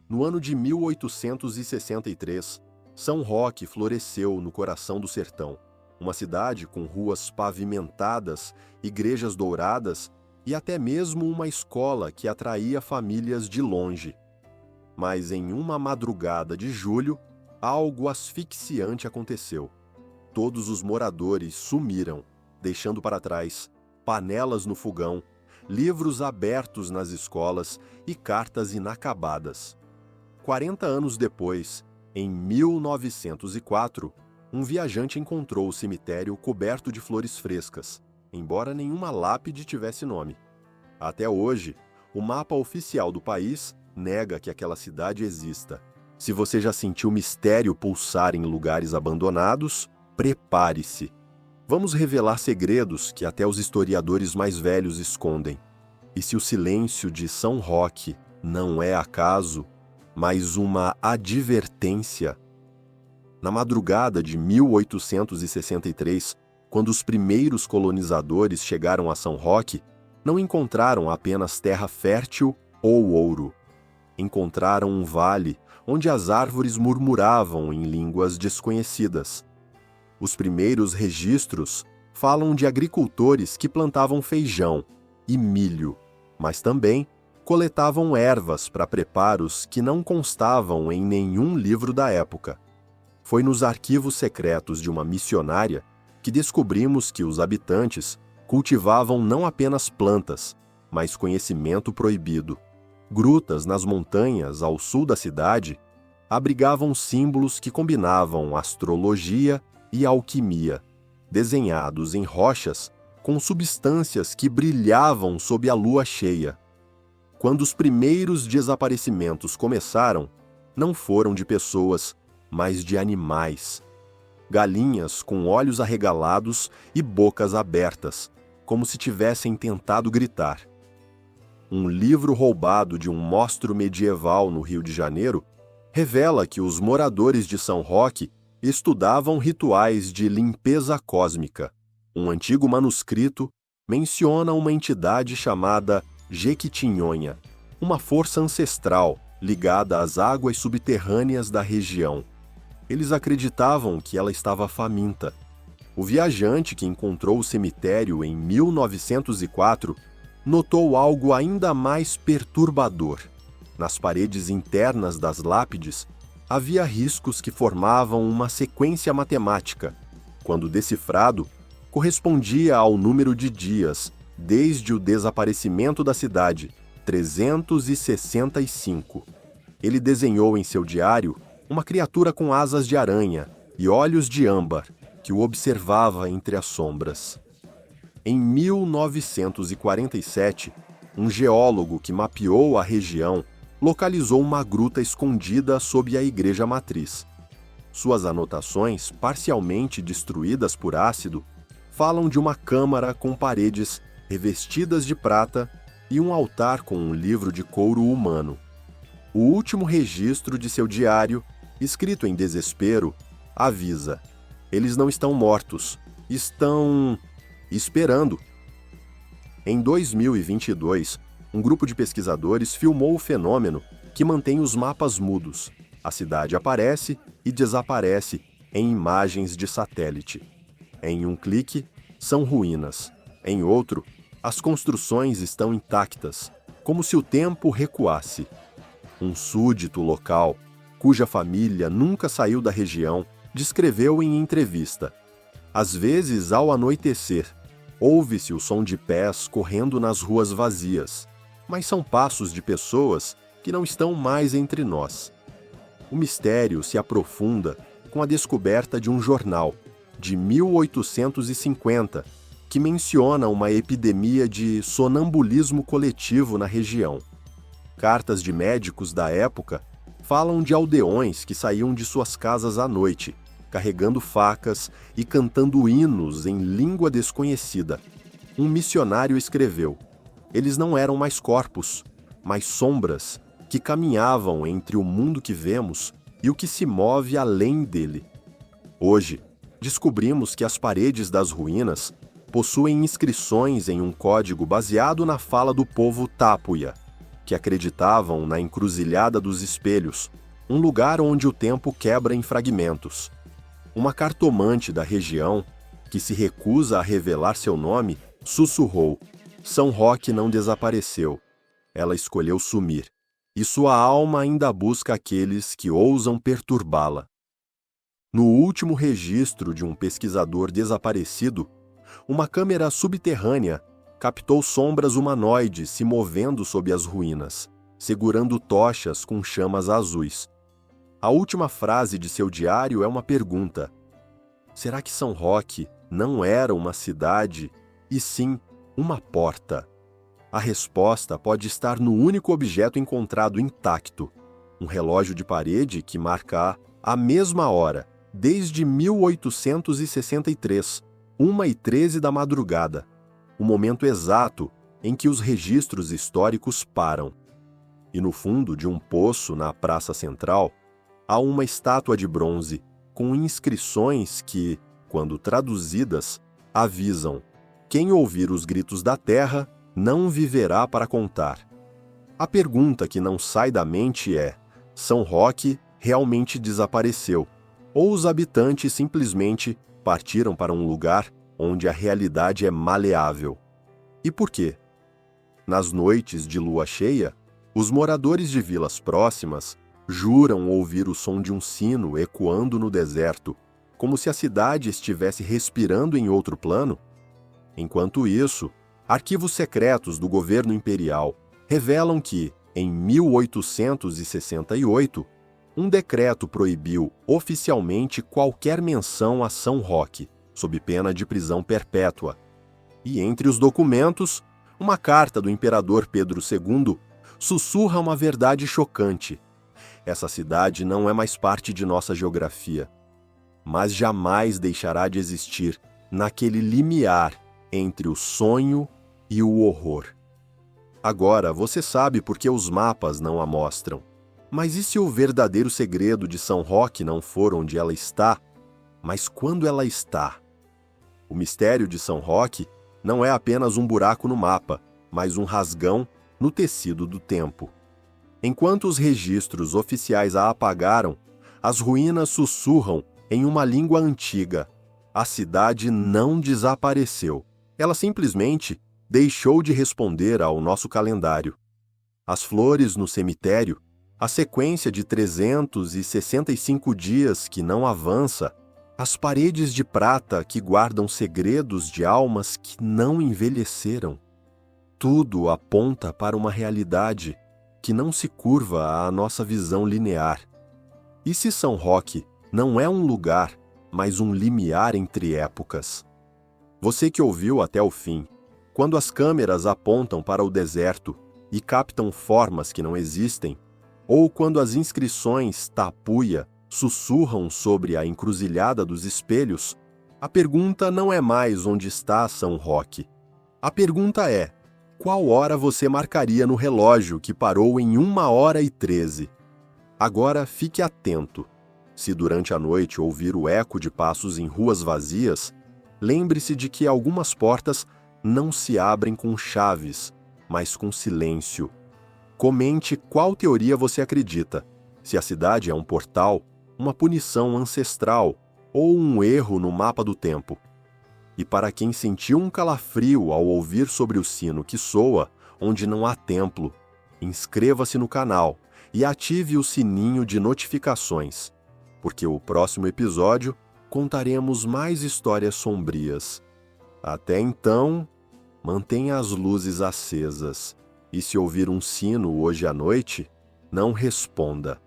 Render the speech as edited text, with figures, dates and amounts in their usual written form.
No ano de 1863, São Roque floresceu no coração do sertão, uma cidade com ruas pavimentadas, igrejas douradas e até mesmo uma escola que atraía famílias de longe. Mas em uma madrugada de julho, algo asfixiante aconteceu. Todos os moradores sumiram, deixando para trás panelas no fogão, livros abertos nas escolas e cartas inacabadas. 40 anos depois, em 1904, um viajante encontrou o cemitério coberto de flores frescas, embora nenhuma lápide tivesse nome. Até hoje, o mapa oficial do país nega que aquela cidade exista. Se você já sentiu mistério pulsar em lugares abandonados, prepare-se. Vamos revelar segredos que até os historiadores mais velhos escondem. E se o silêncio de São Roque não é acaso, mas uma advertência? Na madrugada de 1863, quando os primeiros colonizadores chegaram a São Roque, não encontraram apenas terra fértil ou ouro. Encontraram um vale onde as árvores murmuravam em línguas desconhecidas. Os primeiros registros falam de agricultores que plantavam feijão e milho, mas também coletavam ervas para preparos que não constavam em nenhum livro da época. Foi nos arquivos secretos de uma missionária que descobrimos que os habitantes cultivavam não apenas plantas, mas conhecimento proibido. Grutas nas montanhas ao sul da cidade abrigavam símbolos que combinavam astrologia e alquimia, desenhados em rochas com substâncias que brilhavam sob a lua cheia. Quando os primeiros desaparecimentos começaram, não foram de pessoas, mas de animais. Galinhas com olhos arregalados e bocas abertas, como se tivessem tentado gritar. Um livro roubado de um mostro medieval no Rio de Janeiro revela que os moradores de São Roque estudavam rituais de limpeza cósmica. Um antigo manuscrito menciona uma entidade chamada Jequitinhonha, uma força ancestral ligada às águas subterrâneas da região. Eles acreditavam que ela estava faminta. O viajante que encontrou o cemitério em 1904 notou algo ainda mais perturbador. Nas paredes internas das lápides, havia riscos que formavam uma sequência matemática. Quando decifrado, correspondia ao número de dias desde o desaparecimento da cidade, 365. Ele desenhou em seu diário uma criatura com asas de aranha e olhos de âmbar, que o observava entre as sombras. Em 1947, um geólogo que mapeou a região localizou uma gruta escondida sob a igreja matriz. Suas anotações, parcialmente destruídas por ácido, falam de uma câmara com paredes revestidas de prata e um altar com um livro de couro humano. O último registro de seu diário, escrito em desespero, avisa: eles não estão mortos, estão esperando. Em 2022, um grupo de pesquisadores filmou o fenômeno que mantém os mapas mudos. A cidade aparece e desaparece em imagens de satélite. Em um clique, são ruínas. Em outro, as construções estão intactas, como se o tempo recuasse. Um súdito local, cuja família nunca saiu da região, descreveu em entrevista: às vezes, ao anoitecer, ouve-se o som de pés correndo nas ruas vazias, mas são passos de pessoas que não estão mais entre nós. O mistério se aprofunda com a descoberta de um jornal, de 1850, que menciona uma epidemia de sonambulismo coletivo na região. Cartas de médicos da época falam de aldeões que saíam de suas casas à noite, carregando facas e cantando hinos em língua desconhecida. Um missionário escreveu: eles não eram mais corpos, mas sombras que caminhavam entre o mundo que vemos e o que se move além dele. Hoje, descobrimos que as paredes das ruínas possuem inscrições em um código baseado na fala do povo Tapuia. que acreditavam na encruzilhada dos espelhos, um lugar onde o tempo quebra em fragmentos. Uma cartomante da região, que se recusa a revelar seu nome, sussurrou: São Roque não desapareceu. Ela escolheu sumir, e sua alma ainda busca aqueles que ousam perturbá-la. No último registro de um pesquisador desaparecido, uma câmera subterrânea captou sombras humanoides se movendo sob as ruínas, segurando tochas com chamas azuis. A última frase de seu diário é uma pergunta: será que São Roque não era uma cidade, e sim uma porta? A resposta pode estar no único objeto encontrado intacto, um relógio de parede que marca a mesma hora, desde 1863, 1h13 da madrugada, o momento exato em que os registros históricos param. E no fundo de um poço na praça central, há uma estátua de bronze com inscrições que, quando traduzidas, avisam: quem ouvir os gritos da terra não viverá para contar. A pergunta que não sai da mente é: São Roque realmente desapareceu? Ou os habitantes simplesmente partiram para um lugar onde a realidade é maleável? E por quê? Nas noites de lua cheia, os moradores de vilas próximas juram ouvir o som de um sino ecoando no deserto, como se a cidade estivesse respirando em outro plano. Enquanto isso, arquivos secretos do governo imperial revelam que, em 1868, um decreto proibiu oficialmente qualquer menção a São Roque, sob pena de prisão perpétua. E entre os documentos, uma carta do imperador Pedro II sussurra uma verdade chocante: essa cidade não é mais parte de nossa geografia, mas jamais deixará de existir naquele limiar entre o sonho e o horror. Agora você sabe por que os mapas não a mostram. Mas e se o verdadeiro segredo de São Roque não for onde ela está, mas quando ela está? O mistério de São Roque não é apenas um buraco no mapa, mas um rasgão no tecido do tempo. Enquanto os registros oficiais a apagaram, as ruínas sussurram em uma língua antiga: a cidade não desapareceu. Ela simplesmente deixou de responder ao nosso calendário. As flores no cemitério, a sequência de 365 dias que não avança, as paredes de prata que guardam segredos de almas que não envelheceram. Tudo aponta para uma realidade que não se curva à nossa visão linear. E se São Roque não é um lugar, mas um limiar entre épocas? Você que ouviu até o fim, quando as câmeras apontam para o deserto e captam formas que não existem, ou quando as inscrições tapuia sussurram sobre a encruzilhada dos espelhos, a pergunta não é mais onde está São Roque. A pergunta é: qual hora você marcaria no relógio que parou em 1h13? Agora fique atento. Se durante a noite ouvir o eco de passos em ruas vazias, lembre-se de que algumas portas não se abrem com chaves, mas com silêncio. Comente qual teoria você acredita: se a cidade é um portal, uma punição ancestral ou um erro no mapa do tempo. E para quem sentiu um calafrio ao ouvir sobre o sino que soa onde não há templo, inscreva-se no canal e ative o sininho de notificações, porque o próximo episódio contaremos mais histórias sombrias. Até então, mantenha as luzes acesas. E se ouvir um sino hoje à noite, não responda.